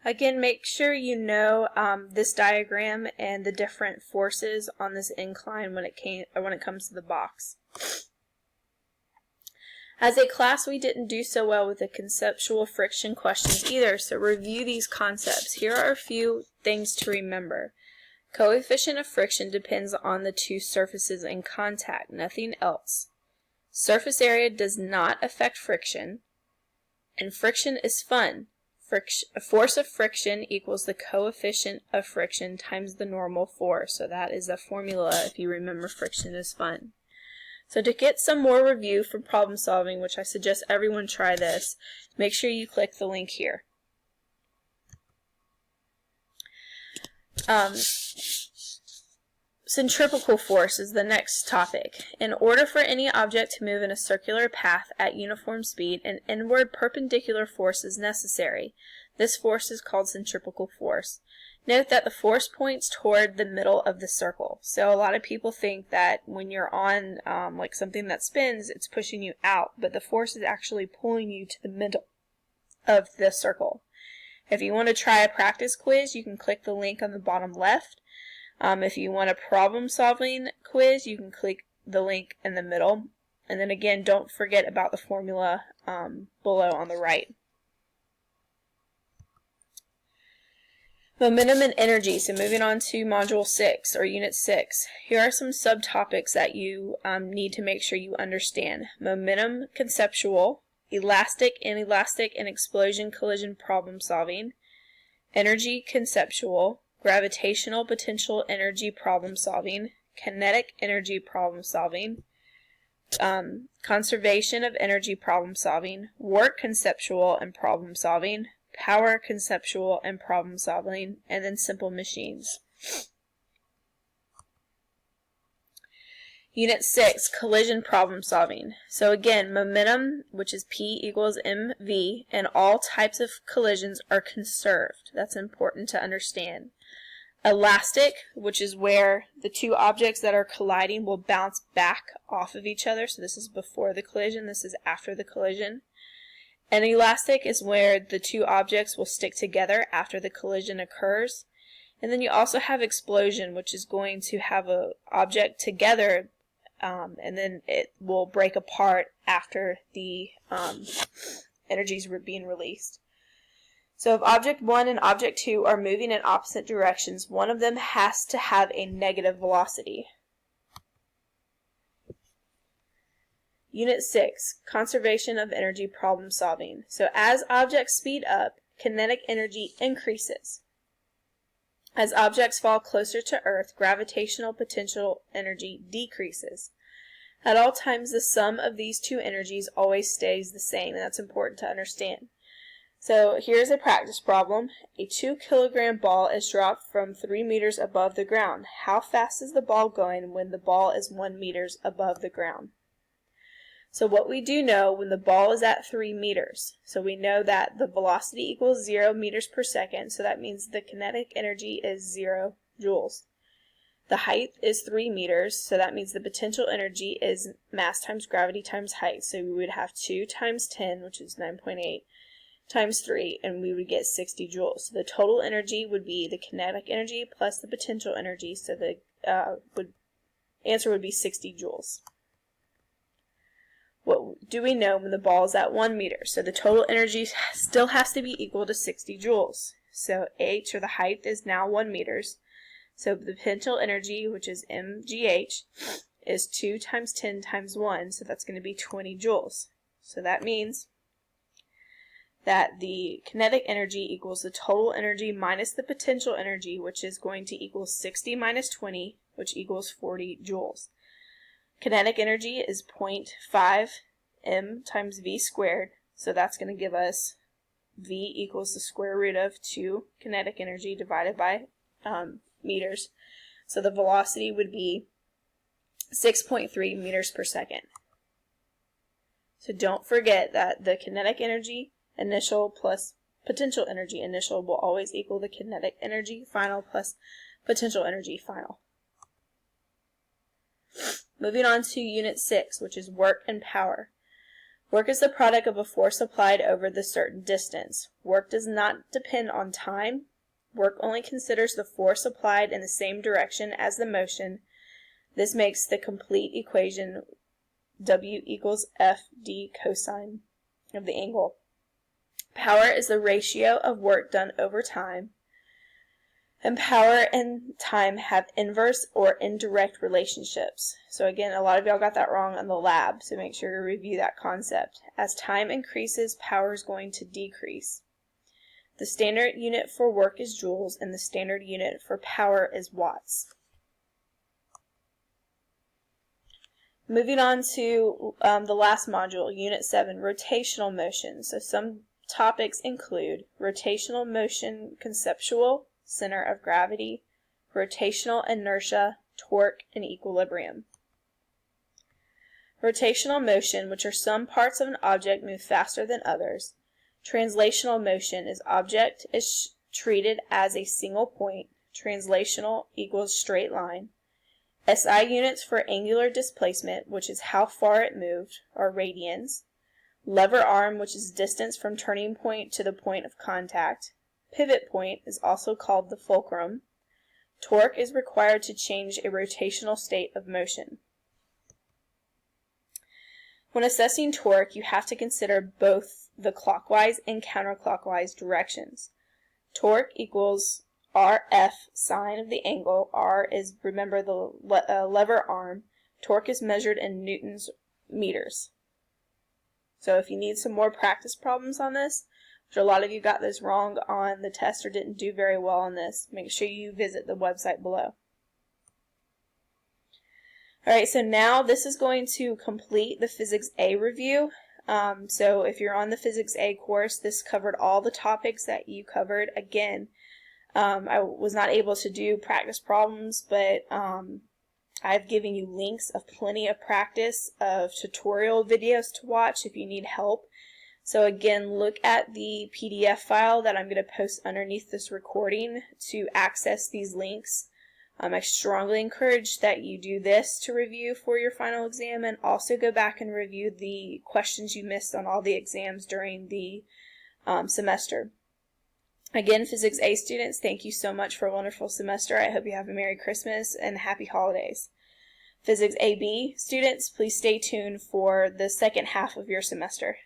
Again, make sure you know this diagram and the different forces on this incline when it comes to the box. As a class, we didn't do so well with the conceptual friction questions either, so review these concepts. Here are a few things to remember. Coefficient of friction depends on the two surfaces in contact, nothing else. Surface area does not affect friction, and friction is fun. Force of friction equals the coefficient of friction times the normal force. So that is a formula if you remember friction is fun. So to get some more review for problem solving, which I suggest everyone try this, make sure you click the link here. Centripetal force is the next topic. In order for any object to move in a circular path at uniform speed, an inward perpendicular force is necessary. This force is called centripetal force. Note that the force points toward the middle of the circle. So a lot of people think that when you're on like something that spins, it's pushing you out, but the force is actually pulling you to the middle of the circle. If you want to try a practice quiz, you can click the link on the bottom left. If you want a problem-solving quiz, you can click the link in the middle. And then again, don't forget about the formula below on the right. Momentum and energy. So moving on to Module 6 or Unit 6. Here are some subtopics that you need to make sure you understand. Momentum conceptual, elastic, inelastic, and explosion collision problem solving. Energy conceptual, gravitational potential energy problem solving, kinetic energy problem solving, conservation of energy problem solving, work conceptual and problem solving, power conceptual and problem solving, and then simple machines. Unit 6, collision problem solving. So again, momentum, which is P equals mv, and all types of collisions are conserved. That's important to understand. Elastic, which is where the two objects that are colliding will bounce back off of each other. So this is before the collision, this is after the collision. Inelastic is where the two objects will stick together after the collision occurs. And then you also have explosion, which is going to have an object together and then it will break apart after the energies were being released. So if object 1 and object 2 are moving in opposite directions, one of them has to have a negative velocity. Unit 6, conservation of energy problem solving. So as objects speed up, kinetic energy increases. As objects fall closer to Earth, gravitational potential energy decreases. At all times, the sum of these two energies always stays the same, and that's important to understand. So here's a practice problem. A 2-kilogram ball is dropped from 3 meters above the ground. How fast is the ball going when the ball is 1 meters above the ground? So what we do know when the ball is at 3 meters, so we know that the velocity equals 0 meters per second, so that means the kinetic energy is 0 joules. The height is 3 meters, so that means the potential energy is mass times gravity times height, so we would have 2 times 10, which is 9.8, times 3, and we would get 60 joules. So the total energy would be the kinetic energy plus the potential energy, so the answer would be 60 joules. What do we know when the ball is at 1 meter? So the total energy still has to be equal to 60 joules. So h, or the height, is now 1 meters. So the potential energy, which is mgh, is 2 times 10 times 1, so that's going to be 20 joules. So that means that the kinetic energy equals the total energy minus the potential energy, which is going to equal 60 minus 20, which equals 40 joules. Kinetic energy is 0.5 m times v squared, so that's going to give us v equals the square root of 2 kinetic energy divided by meters. So the velocity would be 6.3 meters per second. So don't forget that the kinetic energy initial plus potential energy initial will always equal the kinetic energy final plus potential energy final. Moving on to Unit 6, which is work and power. Work is the product of a force applied over the certain distance. Work does not depend on time. Work only considers the force applied in the same direction as the motion. This makes the complete equation W equals FD cosine of the angle. Power is the ratio of work done over time. And power and time have inverse or indirect relationships. So again, a lot of y'all got that wrong in the lab, so make sure you review that concept. As time increases, power is going to decrease. The standard unit for work is joules, and the standard unit for power is watts. Moving on to the last module, Unit 7, rotational motion. So some topics include rotational motion conceptual, center of gravity, rotational inertia, torque, and equilibrium. Rotational motion, which are some parts of an object move faster than others. Translational motion is object is treated as a single point. Translational equals straight line. SI units for angular displacement, which is how far it moved, are radians. Lever arm, which is distance from turning point to the point of contact. Pivot point is also called the fulcrum. Torque is required to change a rotational state of motion. When assessing torque, you have to consider both the clockwise and counterclockwise directions. Torque equals RF, sine of the angle. R is, remember, the lever arm. Torque is measured in newtons meters. So if you need some more practice problems on this, which a lot of you got this wrong on the test or didn't do very well on this, make sure you visit the website below. Alright, so now this is going to complete the Physics A review. So if you're on the Physics A course, this covered all the topics that you covered. Again, I was not able to do practice problems, but I've given you links of plenty of practice of tutorial videos to watch if you need help. So again, look at the PDF file that I'm going to post underneath this recording to access these links. I strongly encourage that you do this to review for your final exam, and also go back and review the questions you missed on all the exams during the semester. Again, Physics A students, thank you so much for a wonderful semester. I hope you have a Merry Christmas and Happy Holidays. Physics AB students, please stay tuned for the second half of your semester.